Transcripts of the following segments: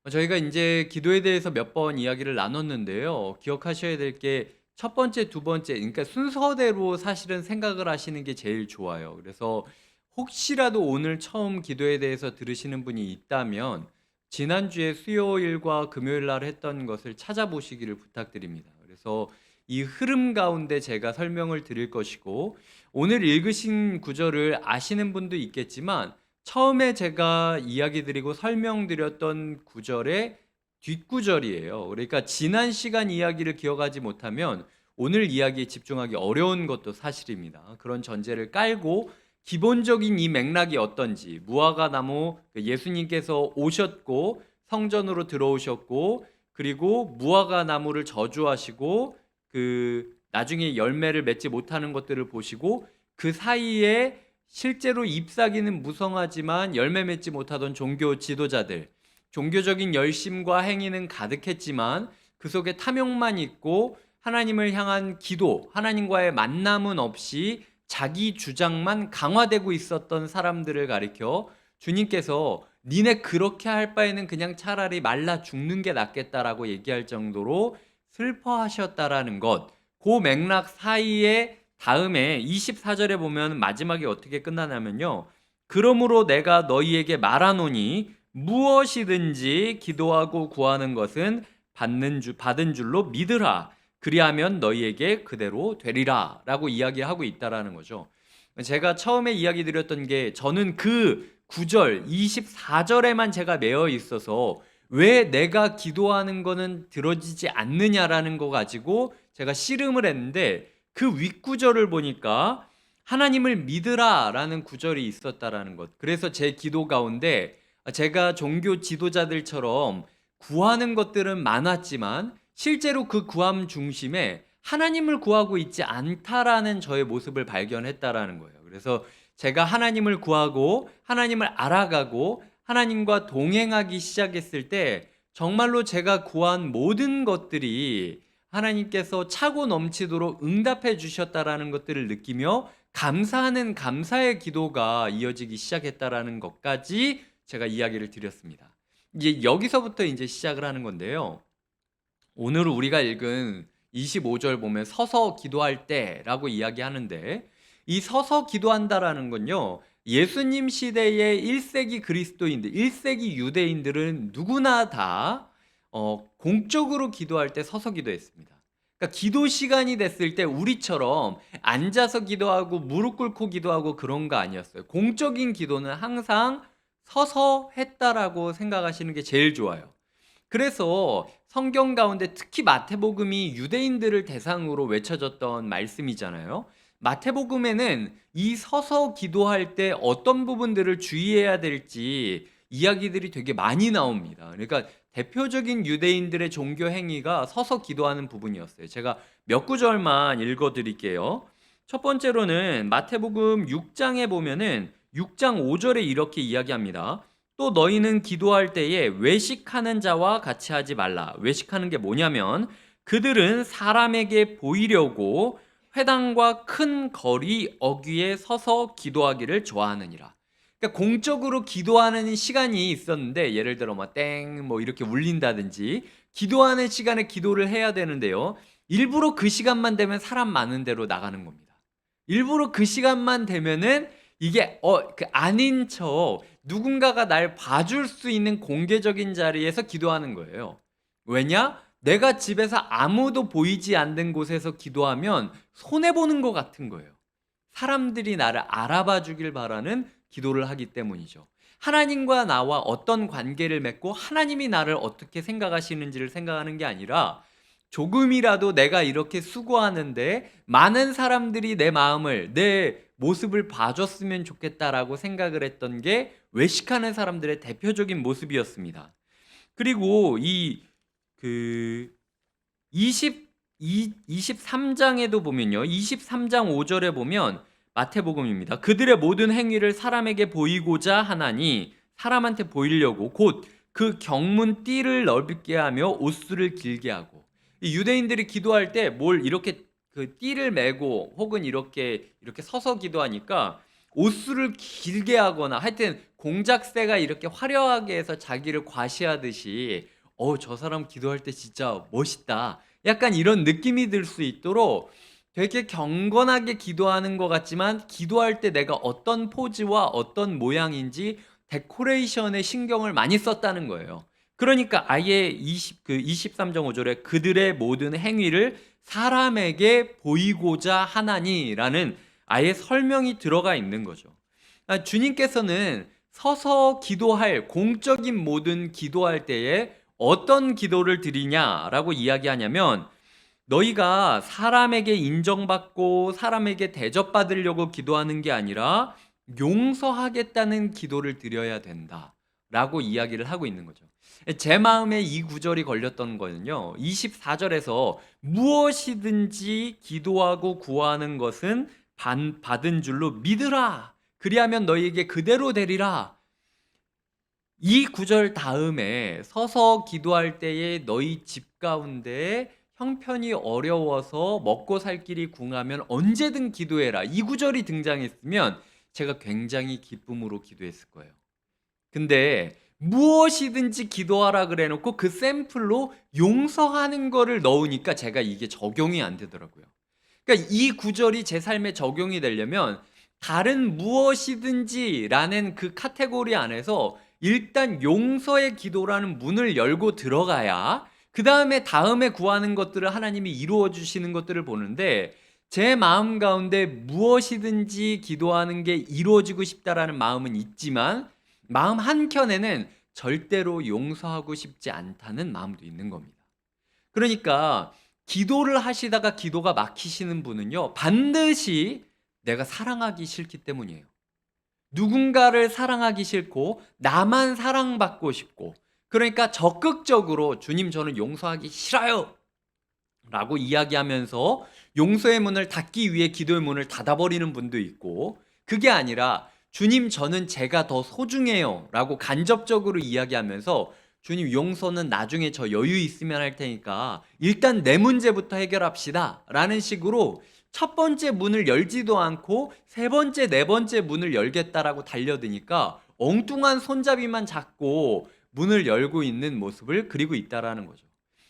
저희가 이제 기도에 대해서 몇 번 이야기를 나눴는데요. 기억하셔야 될 게 첫 번째, 두 번째, 그러니까 순서대로 사실은 생각을 하시는 게 제일 좋아요. 그래서 혹시라도 오늘 처음 기도에 대해서 들으시는 분이 있다면 지난주에 수요일과 금요일 날 했던 것을 찾아보시기를 부탁드립니다. 그래서 이 흐름 가운데 제가 설명을 드릴 것이고, 오늘 읽으신 구절을 아시는 분도 있겠지만 처음에 제가 이야기 드리고 설명드렸던 구절의 뒷구절이에요. 그러니까 지난 시간 이야기를 기억하지 못하면 오늘 이야기에 집중하기 어려운 것도 사실입니다. 그런 전제를 깔고 기본적인 이 맥락이 어떤지, 무화과 나무, 예수님께서 오셨고 성전으로 들어오셨고, 그리고 무화과 나무를 저주하시고 나중에 열매를 맺지 못하는 것들을 보시고, 그 사이에 실제로 잎사귀는 무성하지만 열매 맺지 못하던 종교 지도자들, 종교적인 열심과 행위는 가득했지만 그 속에 탐욕만 있고 하나님을 향한 기도, 하나님과의 만남은 없이 자기 주장만 강화되고 있었던 사람들을 가리켜 주님께서 니네 그렇게 할 바에는 그냥 차라리 말라 죽는 게 낫겠다라고 얘기할 정도로 슬퍼하셨다라는 것, 그 맥락 사이에 다음에 24절에 보면 마지막에 어떻게 끝나냐면요. 그러므로 내가 너희에게 말하노니 무엇이든지 기도하고 구하는 것은 받은 줄로 믿으라. 그리하면 너희에게 그대로 되리라. 라고 이야기하고 있다라는 거죠. 제가 처음에 이야기 드렸던 게 저는 그 9절, 24절에만 제가 매여 있어서 왜 내가 기도하는 거는 들어지지 않느냐라는 거 가지고 제가 씨름을 했는데, 그 윗구절을 보니까 하나님을 믿으라라는 구절이 있었다라는 것. 그래서 제 기도 가운데 제가 종교 지도자들처럼 구하는 것들은 많았지만 실제로 그 구함 중심에 하나님을 구하고 있지 않다라는 저의 모습을 발견했다라는 거예요. 그래서 제가 하나님을 구하고 하나님을 알아가고 하나님과 동행하기 시작했을 때 정말로 제가 구한 모든 것들이 하나님께서 차고 넘치도록 응답해 주셨다라는 것들을 느끼며 감사하는 감사의 기도가 이어지기 시작했다라는 것까지 제가 이야기를 드렸습니다. 이제 여기서부터 이제 시작을 하는 건데요. 오늘 우리가 읽은 25절 보면 서서 기도할 때라고 이야기하는데, 이 서서 기도한다라는 건요, 예수님 시대의 1세기 그리스도인들, 1세기 유대인들은 누구나 다 공적으로 기도할 때 서서 기도했습니다. 그러니까 기도 시간이 됐을 때 우리처럼 앉아서 기도하고 무릎 꿇고 기도하고 그런 거 아니었어요. 공적인 기도는 항상 서서 했다라고 생각하시는 게 제일 좋아요. 그래서 성경 가운데 특히 마태복음이 유대인들을 대상으로 외쳐졌던 말씀이잖아요. 마태복음에는 이 서서 기도할 때 어떤 부분들을 주의해야 될지 이야기들이 되게 많이 나옵니다. 그러니까 대표적인 유대인들의 종교 행위가 서서 기도하는 부분이었어요. 제가 몇 구절만 읽어 드릴게요. 첫 번째로는 마태복음 6장에 보면은 6장 5절에 이렇게 이야기합니다. 또 너희는 기도할 때에 외식하는 자와 같이 하지 말라. 외식하는 게 뭐냐면 그들은 사람에게 보이려고 회당과 큰 거리 어귀에 서서 기도하기를 좋아하느니라. 그러니까 공적으로 기도하는 시간이 있었는데, 예를 들어 뭐 이렇게 울린다든지 기도하는 시간에 기도를 해야 되는데요. 일부러 그 시간만 되면 사람 많은 데로 나가는 겁니다. 일부러 그 시간만 되면은 이게 아닌 척 누군가가 날 봐줄 수 있는 공개적인 자리에서 기도하는 거예요. 왜냐? 내가 집에서 아무도 보이지 않는 곳에서 기도하면 손해보는 것 같은 거예요. 사람들이 나를 알아봐 주길 바라는 기도를 하기 때문이죠. 하나님과 나와 어떤 관계를 맺고 하나님이 나를 어떻게 생각하시는지를 생각하는 게 아니라, 조금이라도 내가 이렇게 수고하는데 많은 사람들이 내 마음을, 내 모습을 봐줬으면 좋겠다라고 생각을 했던 게 외식하는 사람들의 대표적인 모습이었습니다. 그리고 그 23장에도 보면요. 23장 5절에 보면 마태복음입니다. 그들의 모든 행위를 사람에게 보이고자 하나니, 사람한테 보이려고 곧 그 경문 띠를 넓게 하며 옷수를 길게 하고. 이 유대인들이 기도할 때 뭘 이렇게 그 띠를 메고 혹은 이렇게 서서 기도하니까 옷수를 길게 하거나 하여튼 공작새가 이렇게 화려하게 해서 자기를 과시하듯이 저 사람 기도할 때 진짜 멋있다. 약간 이런 느낌이 들 수 있도록 되게 경건하게 기도하는 것 같지만 기도할 때 내가 어떤 포즈와 어떤 모양인지 데코레이션에 신경을 많이 썼다는 거예요. 그러니까 아예 23.5절에 그들의 모든 행위를 사람에게 보이고자 하나니라는 아예 설명이 들어가 있는 거죠. 주님께서는 서서 기도할 공적인 모든 기도할 때에 어떤 기도를 드리냐라고 이야기하냐면 너희가 사람에게 인정받고 사람에게 대접받으려고 기도하는 게 아니라 용서하겠다는 기도를 드려야 된다라고 이야기를 하고 있는 거죠. 제 마음에 이 구절이 걸렸던 거는요. 24절에서 무엇이든지 기도하고 구하는 것은 받은 줄로 믿으라. 그리하면 너희에게 그대로 되리라. 이 구절 다음에 서서 기도할 때에 너희 집 가운데 형편이 어려워서 먹고 살 길이 궁하면 언제든 기도해라. 이 구절이 등장했으면 제가 굉장히 기쁨으로 기도했을 거예요. 근데 무엇이든지 기도하라 그래 놓고 그 샘플로 용서하는 거를 넣으니까 제가 이게 적용이 안 되더라고요. 그러니까 이 구절이 제 삶에 적용이 되려면 다른 무엇이든지라는 그 카테고리 안에서 일단 용서의 기도라는 문을 열고 들어가야 다음에 구하는 것들을 하나님이 이루어 주시는 것들을 보는데 제 마음 가운데 무엇이든지 기도하는 게 이루어지고 싶다라는 마음은 있지만 마음 한켠에는 절대로 용서하고 싶지 않다는 마음도 있는 겁니다. 그러니까 기도를 하시다가 기도가 막히시는 분은요, 반드시 내가 사랑하기 싫기 때문이에요. 누군가를 사랑하기 싫고 나만 사랑받고 싶고 그러니까 적극적으로 주님 저는 용서하기 싫어요 라고 이야기하면서 용서의 문을 닫기 위해 기도의 문을 닫아버리는 분도 있고 그게 아니라 주님 저는 제가 더 소중해요 라고 간접적으로 이야기하면서 주님 용서는 나중에 저 여유 있으면 할 테니까 일단 내 문제부터 해결합시다 라는 식으로 첫 번째 문을 열지도 않고 세 번째, 네 번째 문을 열겠다라고 달려드니까 엉뚱한 손잡이만 잡고 문을 열고 있는 모습을 그리고 있다라는 거죠.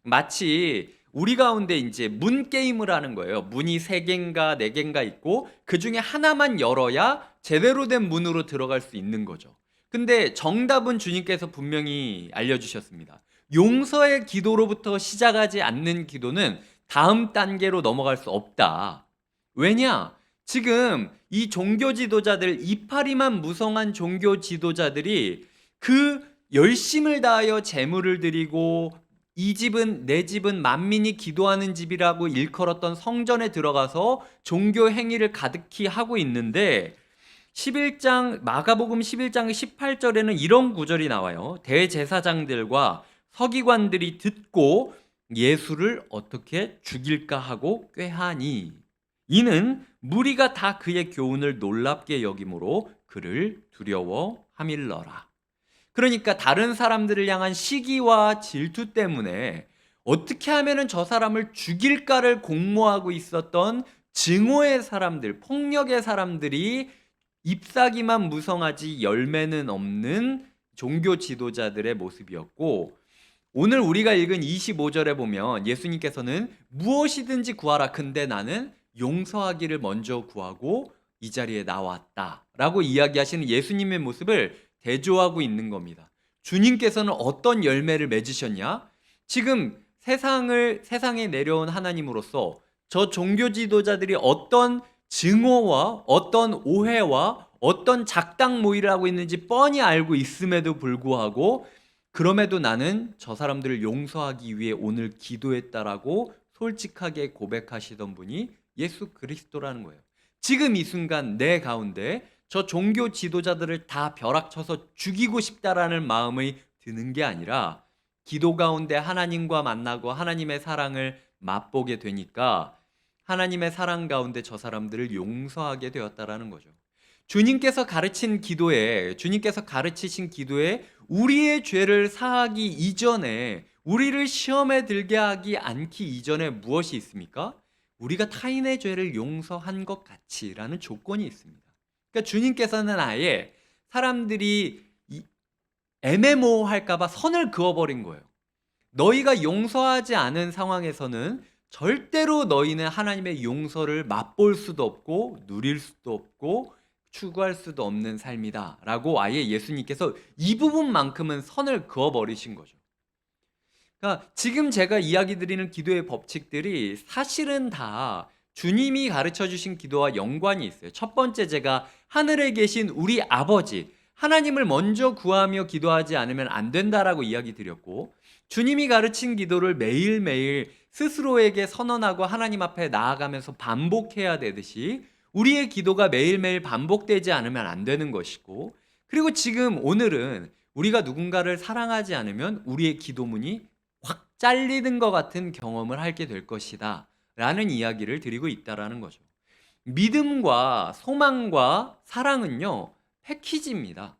마치 우리 가운데 이제 문 게임을 하는 거예요. 문이 세 개인가 네 개인가 있고 그 중에 하나만 열어야 제대로 된 문으로 들어갈 수 있는 거죠. 근데 정답은 주님께서 분명히 알려주셨습니다. 용서의 기도로부터 시작하지 않는 기도는 다음 단계로 넘어갈 수 없다. 왜냐? 지금 이 종교 지도자들, 이파리만 무성한 종교 지도자들이 그 열심을 다하여 제물을 드리고 이 집은 내 집은 만민이 기도하는 집이라고 일컬었던 성전에 들어가서 종교 행위를 가득히 하고 있는데 11장 마가복음 11장 18절에는 이런 구절이 나와요. 대제사장들과 서기관들이 듣고 예수를 어떻게 죽일까 하고 꾀하니 이는 무리가 다 그의 교훈을 놀랍게 여김으로 그를 두려워함일러라. 그러니까 다른 사람들을 향한 시기와 질투 때문에 어떻게 하면은 저 사람을 죽일까를 공모하고 있었던 증오의 사람들, 폭력의 사람들이 잎사귀만 무성하지 열매는 없는 종교 지도자들의 모습이었고 오늘 우리가 읽은 25절에 보면 예수님께서는 무엇이든지 구하라. 근데 나는 용서하기를 먼저 구하고 이 자리에 나왔다. 라고 이야기하시는 예수님의 모습을 대조하고 있는 겁니다. 주님께서는 어떤 열매를 맺으셨냐? 지금 세상에 내려온 하나님으로서 저 종교 지도자들이 어떤 증오와 어떤 오해와 어떤 작당 모의를 하고 있는지 뻔히 알고 있음에도 불구하고 그럼에도 나는 저 사람들을 용서하기 위해 오늘 기도했다라고 솔직하게 고백하시던 분이 예수 그리스도라는 거예요. 지금 이 순간 내 가운데 저 종교 지도자들을 다 벼락쳐서 죽이고 싶다라는 마음이 드는 게 아니라 기도 가운데 하나님과 만나고 하나님의 사랑을 맛보게 되니까 하나님의 사랑 가운데 저 사람들을 용서하게 되었다라는 거죠. 주님께서 가르치신 기도에 우리의 죄를 사하기 이전에 우리를 시험에 들게 하기 않기 이전에 무엇이 있습니까? 우리가 타인의 죄를 용서한 것 같이라는 조건이 있습니다. 그러니까 주님께서는 아예 사람들이 애매모호할까 봐 선을 그어버린 거예요. 너희가 용서하지 않은 상황에서는 절대로 너희는 하나님의 용서를 맛볼 수도 없고 누릴 수도 없고 추구할 수도 없는 삶이다 라고 아예 예수님께서 이 부분만큼은 선을 그어버리신 거죠. 그러니까 지금 제가 이야기 드리는 기도의 법칙들이 사실은 다 주님이 가르쳐 주신 기도와 연관이 있어요. 첫 번째, 제가 하늘에 계신 우리 아버지 하나님을 먼저 구하며 기도하지 않으면 안 된다라고 이야기 드렸고, 주님이 가르친 기도를 매일매일 스스로에게 선언하고 하나님 앞에 나아가면서 반복해야 되듯이 우리의 기도가 매일매일 반복되지 않으면 안 되는 것이고, 그리고 지금 오늘은 우리가 누군가를 사랑하지 않으면 우리의 기도문이 확 잘리는 것 같은 경험을 하게 될 것이다 라는 이야기를 드리고 있다라는 거죠. 믿음과 소망과 사랑은요, 패키지입니다.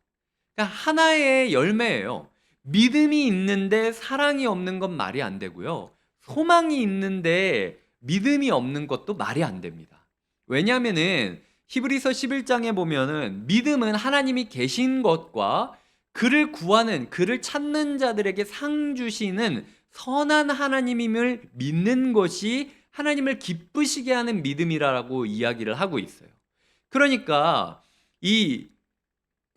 그러니까 하나의 열매예요. 믿음이 있는데 사랑이 없는 건 말이 안 되고요. 소망이 있는데 믿음이 없는 것도 말이 안 됩니다. 왜냐하면은 히브리서 11장에 보면은 믿음은 하나님이 계신 것과 그를 구하는, 그를 찾는 자들에게 상 주시는 선한 하나님임을 믿는 것이 하나님을 기쁘시게 하는 믿음이라고 이야기를 하고 있어요. 그러니까 이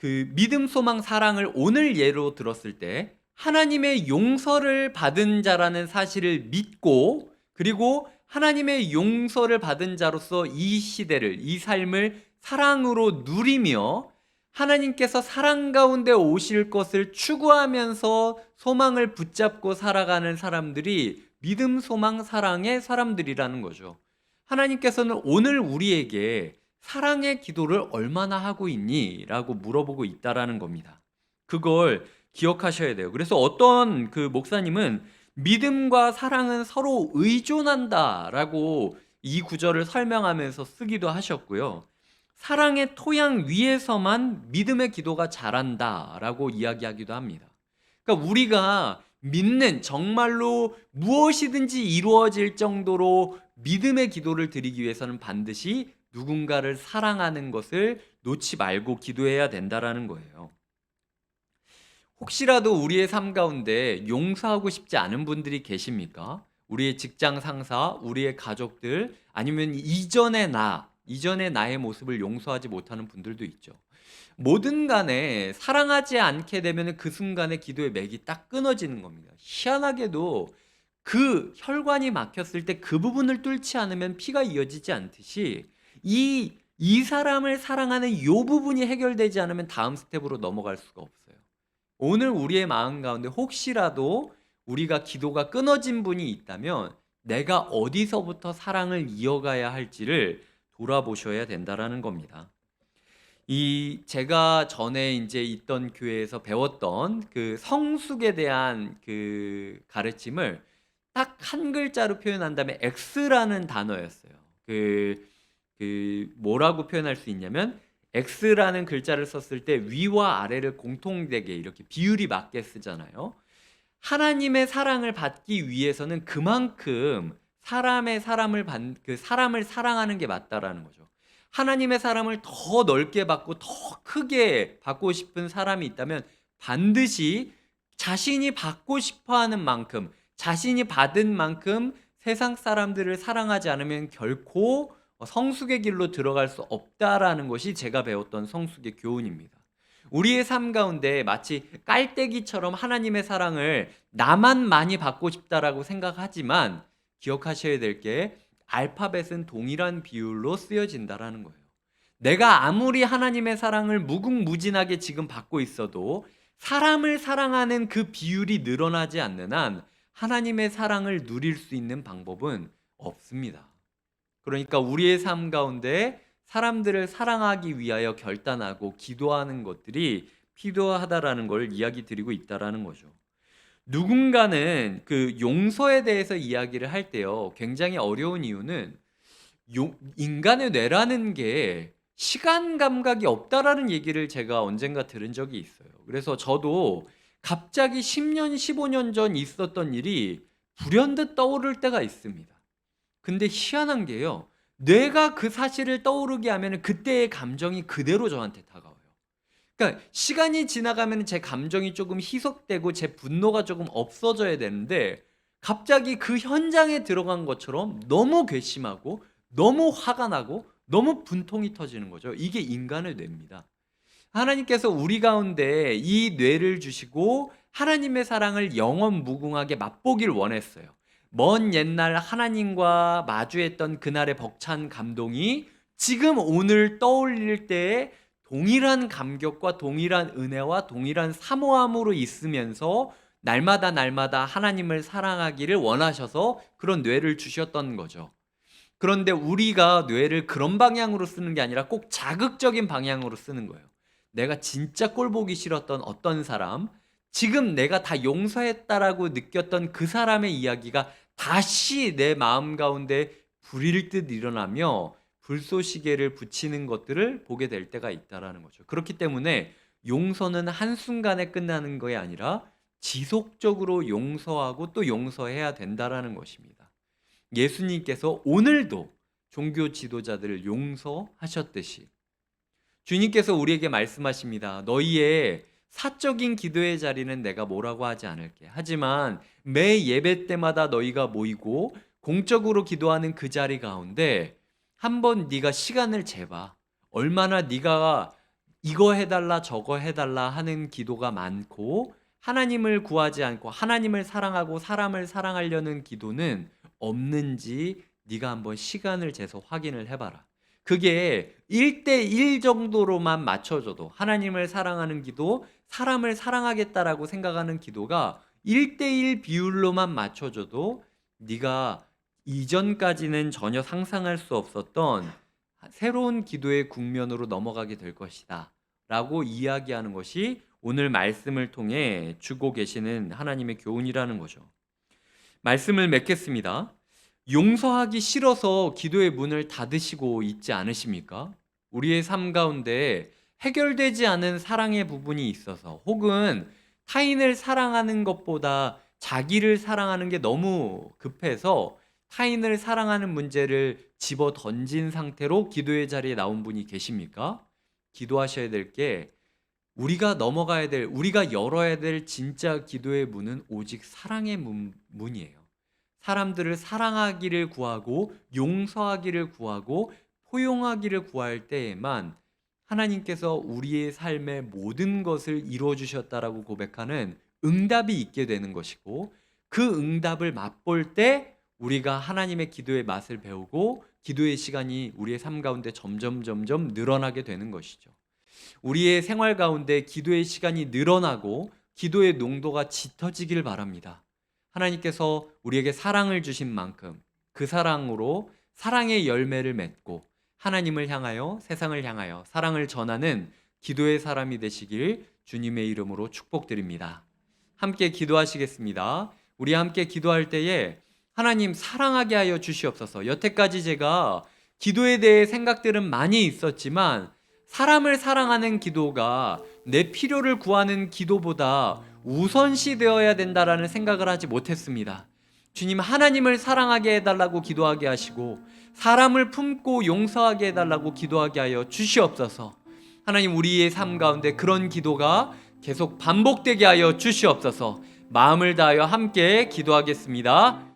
믿음, 소망, 사랑을 오늘 예로 들었을 때 하나님의 용서를 받은 자라는 사실을 믿고, 그리고 하나님의 용서를 받은 자로서 이 시대를, 이 삶을 사랑으로 누리며 하나님께서 사랑 가운데 오실 것을 추구하면서 소망을 붙잡고 살아가는 사람들이 믿음, 소망, 사랑의 사람들이라는 거죠. 하나님께서는 오늘 우리에게 사랑의 기도를 얼마나 하고 있니? 라고 물어보고 있다라는 겁니다. 그걸 기억하셔야 돼요. 그래서 어떤 목사님은 믿음과 사랑은 서로 의존한다 라고 이 구절을 설명하면서 쓰기도 하셨고요. 사랑의 토양 위에서만 믿음의 기도가 자란다 라고 이야기하기도 합니다. 그러니까 우리가 믿는, 정말로 무엇이든지 이루어질 정도로 믿음의 기도를 드리기 위해서는 반드시 누군가를 사랑하는 것을 놓지 말고 기도해야 된다라는 거예요. 혹시라도 우리의 삶 가운데 용서하고 싶지 않은 분들이 계십니까? 우리의 직장 상사, 우리의 가족들, 아니면 이전의 나의 모습을 용서하지 못하는 분들도 있죠. 뭐든 간에 사랑하지 않게 되면 그 순간에 기도의 맥이 딱 끊어지는 겁니다. 희한하게도 그 혈관이 막혔을 때 그 부분을 뚫지 않으면 피가 이어지지 않듯이 이 사람을 사랑하는 이 부분이 해결되지 않으면 다음 스텝으로 넘어갈 수가 없어요. 오늘 우리의 마음 가운데 혹시라도 우리가 기도가 끊어진 분이 있다면 내가 어디서부터 사랑을 이어가야 할지를 돌아보셔야 된다라는 겁니다. 제가 전에 이제 있던 교회에서 배웠던 성숙에 대한 가르침을 딱 한 글자로 표현한다면 X라는 단어였어요. 뭐라고 표현할 수 있냐면, X라는 글자를 썼을 때 위와 아래를 공통되게 이렇게 비율이 맞게 쓰잖아요. 하나님의 사랑을 받기 위해서는 그만큼 사람을 사랑하는 게 맞다라는 거죠. 하나님의 사랑을 더 넓게 받고 더 크게 받고 싶은 사람이 있다면 반드시 자신이 받고 싶어하는 만큼, 자신이 받은 만큼 세상 사람들을 사랑하지 않으면 결코 성숙의 길로 들어갈 수 없다라는 것이 제가 배웠던 성숙의 교훈입니다. 우리의 삶 가운데 마치 깔때기처럼 하나님의 사랑을 나만 많이 받고 싶다라고 생각하지만 기억하셔야 될 게, 알파벳은 동일한 비율로 쓰여진다라는 거예요. 내가 아무리 하나님의 사랑을 무궁무진하게 지금 받고 있어도 사람을 사랑하는 그 비율이 늘어나지 않는 한 하나님의 사랑을 누릴 수 있는 방법은 없습니다. 그러니까 우리의 삶 가운데 사람들을 사랑하기 위하여 결단하고 기도하는 것들이 필요하다라는 걸 이야기 드리고 있다라는 거죠. 누군가는 용서에 대해서 이야기를 할 때요, 굉장히 어려운 이유는 인간의 뇌라는 게 시간 감각이 없다라는 얘기를 제가 언젠가 들은 적이 있어요. 그래서 저도 갑자기 10년, 15년 전 있었던 일이 불현듯 떠오를 때가 있습니다. 근데 희한한 게요, 뇌가 그 사실을 떠오르게 하면은 그때의 감정이 그대로 저한테 다가와요. 그러니까 시간이 지나가면 제 감정이 조금 희석되고 제 분노가 조금 없어져야 되는데 갑자기 그 현장에 들어간 것처럼 너무 괘씸하고 너무 화가 나고 너무 분통이 터지는 거죠. 이게 인간의 뇌입니다. 하나님께서 우리 가운데 이 뇌를 주시고 하나님의 사랑을 영원 무궁하게 맛보길 원했어요. 먼 옛날 하나님과 마주했던 그날의 벅찬 감동이 지금 오늘 떠올릴 때에 동일한 감격과 동일한 은혜와 동일한 사모함으로 있으면서 날마다 날마다 하나님을 사랑하기를 원하셔서 그런 뇌를 주셨던 거죠. 그런데 우리가 뇌를 그런 방향으로 쓰는 게 아니라 꼭 자극적인 방향으로 쓰는 거예요. 내가 진짜 꼴 보기 싫었던 어떤 사람, 지금 내가 다 용서했다라고 느꼈던 그 사람의 이야기가 다시 내 마음 가운데 불일 듯 일어나며 불쏘시개를 붙이는 것들을 보게 될 때가 있다라는 거죠. 그렇기 때문에 용서는 한순간에 끝나는 것이 아니라 지속적으로 용서하고 또 용서해야 된다라는 것입니다. 예수님께서 오늘도 종교 지도자들을 용서하셨듯이 주님께서 우리에게 말씀하십니다. 너희의 사적인 기도의 자리는 내가 뭐라고 하지 않을게. 하지만 매 예배 때마다 너희가 모이고 공적으로 기도하는 그 자리 가운데 한번 네가 시간을 재봐. 얼마나 네가 이거 해달라 저거 해달라 하는 기도가 많고 하나님을 구하지 않고 하나님을 사랑하고 사람을 사랑하려는 기도는 없는지 네가 한번 시간을 재서 확인을 해봐라. 그게 1대1 정도로만 맞춰줘도 하나님을 사랑하는 기도, 사람을 사랑하겠다라고 생각하는 기도가 1대1 비율로만 맞춰줘도 네가 이전까지는 전혀 상상할 수 없었던 새로운 기도의 국면으로 넘어가게 될 것이다 라고 이야기하는 것이 오늘 말씀을 통해 주고 계시는 하나님의 교훈이라는 거죠. 말씀을 맺겠습니다. 용서하기 싫어서 기도의 문을 닫으시고 있지 않으십니까? 우리의 삶 가운데 해결되지 않은 사랑의 부분이 있어서 혹은 타인을 사랑하는 것보다 자기를 사랑하는 게 너무 급해서 타인을 사랑하는 문제를 집어 던진 상태로 기도의 자리에 나온 분이 계십니까? 기도하셔야 될 게 우리가 열어야 될 진짜 기도의 문은 오직 사랑의 문이에요. 사람들을 사랑하기를 구하고 용서하기를 구하고 포용하기를 구할 때에만 하나님께서 우리의 삶의 모든 것을 이루어 주셨다라고 고백하는 응답이 있게 되는 것이고 그 응답을 맛볼 때 우리가 하나님의 기도의 맛을 배우고 기도의 시간이 우리의 삶 가운데 점점 늘어나게 되는 것이죠. 우리의 생활 가운데 기도의 시간이 늘어나고 기도의 농도가 짙어지길 바랍니다. 하나님께서 우리에게 사랑을 주신 만큼 그 사랑으로 사랑의 열매를 맺고 하나님을 향하여 세상을 향하여 사랑을 전하는 기도의 사람이 되시길 주님의 이름으로 축복드립니다. 함께 기도하시겠습니다. 우리 함께 기도할 때에 하나님 사랑하게 하여 주시옵소서. 여태까지 제가 기도에 대해 생각들은 많이 있었지만 사람을 사랑하는 기도가 내 필요를 구하는 기도보다 우선시 되어야 된다라는 생각을 하지 못했습니다. 주님, 하나님을 사랑하게 해달라고 기도하게 하시고 사람을 품고 용서하게 해달라고 기도하게 하여 주시옵소서. 하나님, 우리의 삶 가운데 그런 기도가 계속 반복되게 하여 주시옵소서. 마음을 다하여 함께 기도하겠습니다.